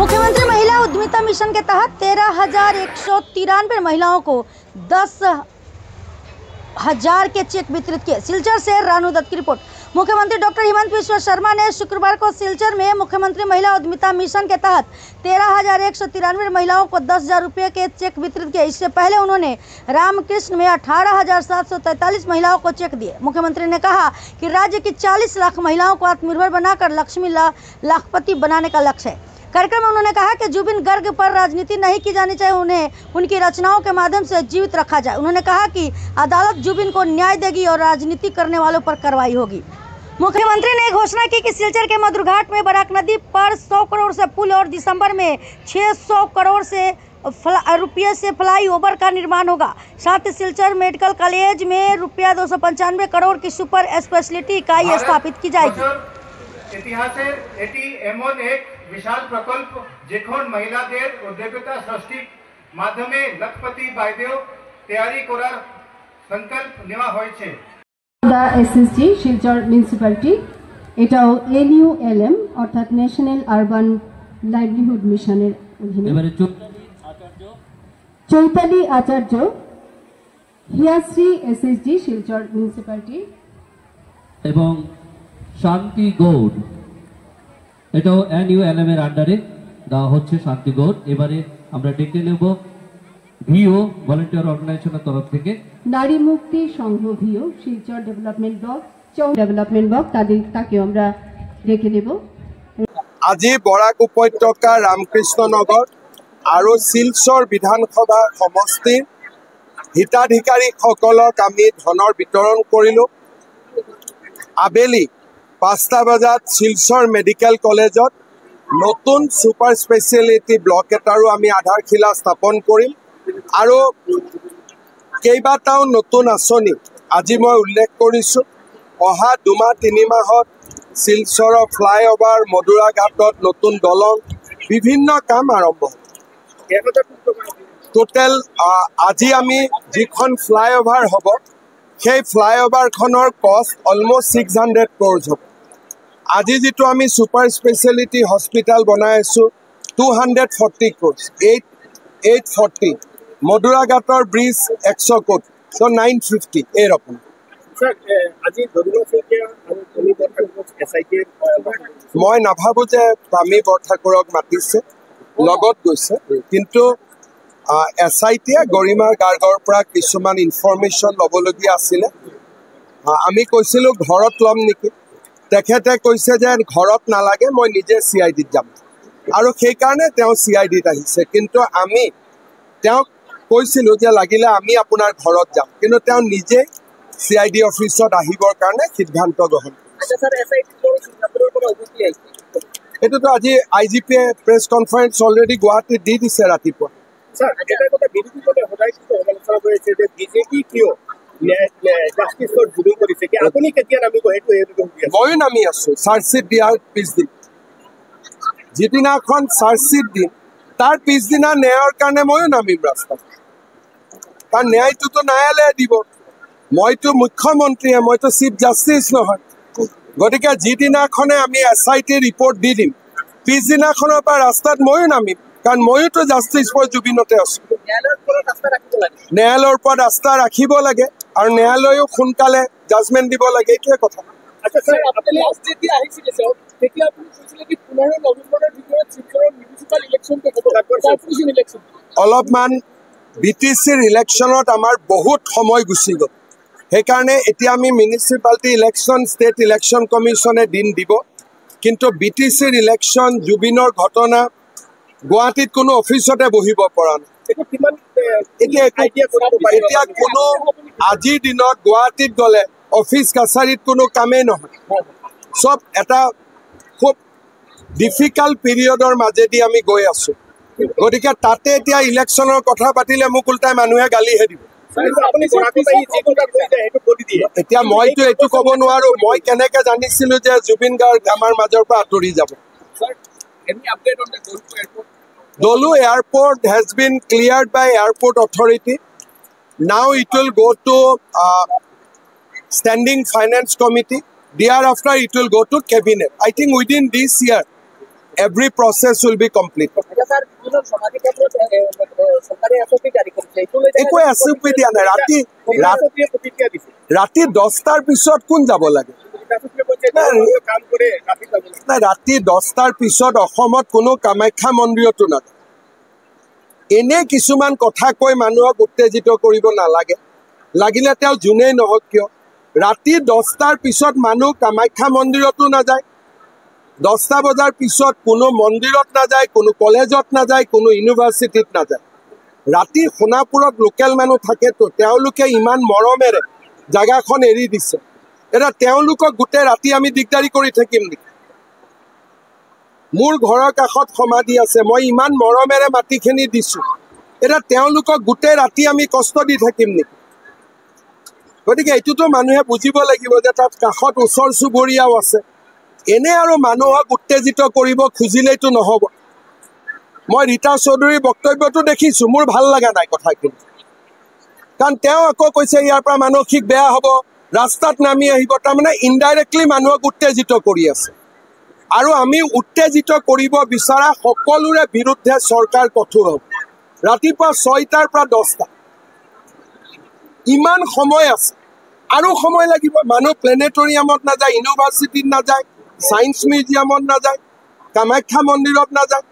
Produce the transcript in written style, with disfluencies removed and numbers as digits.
मुख्यमंत्री महिला उद्यमिता मिशन के तहत 13,193 महिलाओं को 10,000 के चेक वितरित किए। सिलचर से रानू दत्त की रिपोर्ट। मुख्यमंत्री डॉक्टर हिमंत बिस्वा शर्मा ने शुक्रवार को सिलचर में मुख्यमंत्री महिला उद्यमिता मिशन के तहत 13,193 महिलाओं को 10,000 रुपये के चेक वितरित किए। इससे पहले उन्होंने रामकृष्ण में 18,743 महिलाओं को चेक दिए। मुख्यमंत्री ने कहा कि राज्य की 40 लाख महिलाओं को आत्मनिर्भर बनाकर लक्ष्मी लाखपति बनाने का लक्ष्य है। कार्यक्रम में उन्होंने कहा कि जुबिन गर्ग पर राजनीति नहीं की जानी चाहिए, उन्हें उनकी रचनाओं के माध्यम से जीवित रखा जाए। उन्होंने कहा कि अदालत जुबिन को न्याय देगी और राजनीति करने वालों पर कार्रवाई होगी। मुख्यमंत्री ने घोषणा की कि सिलचर के मधुरघाट में बराक नदी पर 100 करोड़ से पुल और दिसंबर में 600 करोड़ से रुपये से फ्लाई ओवर का निर्माण होगा। साथ ही सिलचर मेडिकल कॉलेज में रुपया 295 करोड़ की सुपर स्पेशलिटी इकाई स्थापित की जाएगी। ইতিহাসের এটি এমন এক বিশাল প্রকল্প যেখানে মহিলাদের উদ্যোগিতা সৃষ্টির মাধ্যমে লখপতি বাইদেও তৈরি করার সংকল্প নেওয়া হয়েছে। দা এসএসজি শিলচর মিউনিসিপ্যালিটি এটাও এনইউএলএম অর্থাৎ ন্যাশনাল আরবান লাইভলিহুড মিশনের অধীনে এবারে চৈতালি আচার্য হিয়াশ্রী এসএসজি শিলচর মিউনিসিপ্যালিটি এবং শান্তি গৌড় এটাও এনইউএলএম এর আন্ডারে দেওয়া হচ্ছে শান্তি গৌড়। এবারে আমরা ডেকে নেব ভিও ভলান্টিয়ার অর্গানাইজেশনের তরফ থেকে নারী মুক্তি সংঘ ভিও শিলচর ডেভেলপমেন্ট ব্লক তাকেও আমরা ডেকে নেব। আজি বরাক উপত্যকা রামকৃষ্ণনগর আর শিলচর বিধানসভা সমষ্টির হিতাধিকাৰীসকলক আমি ধনৰ বিতৰণ কৰিলোঁ। আবেলি 5টা বজাত শিলচৰ মেডিকেল কলেজত নতুন সুপাৰ স্পেচিয়েলিটি ব্লক এটাৰো আমি আধাৰশিলা স্থাপন কৰিম আৰু কেইবাটাও নতুন আঁচনি আজি মই উল্লেখ কৰিছোঁ। অহা 2-3 মাহত শিলচৰৰ ফ্লাইঅভাৰ, মধুৰাঘাটত নতুন দলং, বিভিন্ন কাম আৰম্ভ হ'ব। টোটেল আজি আমি যিখন ফ্লাইঅভাৰ হ'ব সেই ফ্লাইঅভাৰখনৰ কষ্ট অলমষ্ট 600 crores হ'ব। আজি যেটো আমি সুপাৰ স্পেশালিটি হস্পিটাল বনাই আছো 240 crores, 840। মধুৰাঘাটৰ ব্ৰিজ 100 কোটি, সো 950 এৰকম। মই নাভাবো যে পামি বৰঠাকুৰক মাতিছে, লগত গৈছে, কিন্তু এছআইটিয়ে গৰিমাৰ গাৰ্গৰ পৰা কিছুমান ইনফৰমেশ্যন ল'বলগীয়া আছিলে। আমি কৈছিলোঁ ঘৰত ল'ম নেকি, তেখেতে কৈছে যে ঘৰত নালাগে, মই নিজে CIDত যাম, আৰু সেইকাৰণে তেওঁ CIDত আহিছে। কিন্তু আমি তেওঁক কৈছিলোঁ যে লাগিলে আমি আপোনাৰ ঘৰত যাম, কিন্তু তেওঁ নিজে CID অফিচত আহিবৰ কাৰণে সিদ্ধান্ত গ্ৰহণ কৰিছে। এইটোতো আজি IGPয়ে প্ৰেছ কনফাৰেন্স অলৰেডি গুৱাহাটীত দি দিছে ৰাতিপুৱা। ময়ো নামি আছো চাৰ্জশ্বিট দিয়াৰ পিছদিন। যিদিনাখন চাৰ্জশ্বিট দিম তাৰ পিছদিনা ন্যায়ৰ কাৰণে ময়ো নামিম ৰাস্তাত, কাৰণ ন্যায়টোতো ন্যায়ালয়ে দিব। মইতো মুখ্যমন্ত্ৰীয়ে, মইতো চিফ জাষ্টিচ নহয়। গতিকে যিদিনাখনে আমি SIT ৰিপৰ্ট দি দিম পিছদিনাখনৰ পৰা ৰাস্তাত ময়ো নামিম, কাৰণ ময়োতো জাষ্টিচ ফৰ জুবিনতে আছো। ন্যায়ালয়ৰ ওপৰত আস্থা ৰাখিব লাগে আৰু ন্যায়ালয়েও সোনকালে জাজমেণ্ট দিব লাগে, এইটোৱে কথা। অলপমান BTCৰ ইলেকশ্যনত আমাৰ বহুত সময় গুচি গ'ল, সেইকাৰণে এতিয়া আমি মিউনিচিপালিটি ইলেকশ্যন, ষ্টেট ইলেকশ্যন কমিশ্যনে দিন দিব, কিন্তু BTCৰ ইলেকশ্যন, জুবিনৰ ঘটনা গুৱাহাটীত কোনো অফিচতে বহিব পৰা নাই। এতিয়া কোনো আজিৰ দিনত গুৱাহাটীত গ'লে অফিচ কাছাৰীত কোনো কামেই নহয়, চব এটা খুব ডিফিকাল্ট পিৰিয়ডৰ মাজেদি আমি গৈ আছো। গতিকে তাতে এতিয়া ইলেকশ্যনৰ কথা পাতিলে মোক উল্টাই মানুহে গালিহে দিব। এতিয়া মইতো এইটো ক'ব নোৱাৰো, মই কেনেকে জানিছিলো যে জুবিন গাৰ্গ আমাৰ মাজৰ পৰা আঁতৰি যাব। Dolu Airport has been cleared by Airport Authority. Now it will go to Standing Finance Committee. Thereafter it will go to Cabinet. I think within this year every process will be complete. একো SOP দিয়া নাই ৰাতি 10টাৰ পিছত কোন যাব লাগে নাই ৰাতি 10টাৰ পিছত অসমত কোনো কামাখ্যা মন্দিৰতো নাযায় এনে কিছুমান কথা কৈ মানুহক উত্তেজিত কৰিব নালাগে লাগিলে তেওঁ যোনেই নহওক কিয় ৰাতি 10টাৰ পিছত মানুহ কামাখ্যা মন্দিৰতো নাযায় 10টা বজাৰ পিছত কোনো মন্দিৰত নাযায় কোনো কলেজত নাযায় কোনো ইউনিভাৰ্চিটিত নাযায় ৰাতি সোণাপুৰত লোকেল মানুহ থাকেতো তেওঁলোকে ইমান মৰমেৰে জাগাখন এৰি দিছে এটা তেওঁলোকক গোটেই ৰাতি আমি দিগদাৰি কৰি থাকিম নেকি মোৰ ঘৰৰ কাষত সমাধি আছে মই ইমান মৰমেৰে মাটিখিনি দিছো এটা তেওঁলোকক গোটেই ৰাতি আমি কষ্ট দি থাকিম নেকি গতিকে এইটোতো মানুহে বুজিব লাগিব যে তাত কাষত ওচৰ চুবুৰীয়াও আছে এনে আৰু মানুহক উত্তেজিত কৰিব খুজিলেইতো নহ'ব মই ৰীতা চৌধুৰীৰ বক্তব্যটো দেখিছোঁ মোৰ ভাল লগা নাই কথাখিনি কাৰণ তেওঁ আকৌ কৈছে ইয়াৰ পৰা মানসিক বেয়া হ'ব ৰাস্তাত নামি আহিব তাৰমানে ইনডাইৰেক্টলি মানুহক উত্তেজিত কৰি আছে আৰু আমি উত্তেজিত কৰিব বিচৰা সকলোৰে বিৰুদ্ধে চৰকাৰ কঠোৰ হ'ব ৰাতিপুৱা 6টাৰ পৰা 10টা ইমান সময় আছে আৰু সময় লাগিব মানুহ প্লেনেটৰিয়ামত নাযায় ইউনিভাৰ্চিটিত নাযায় সায়েন্স মিউজিয়ামত নাযায় কামাখ্যা মন্দিৰত নাযায়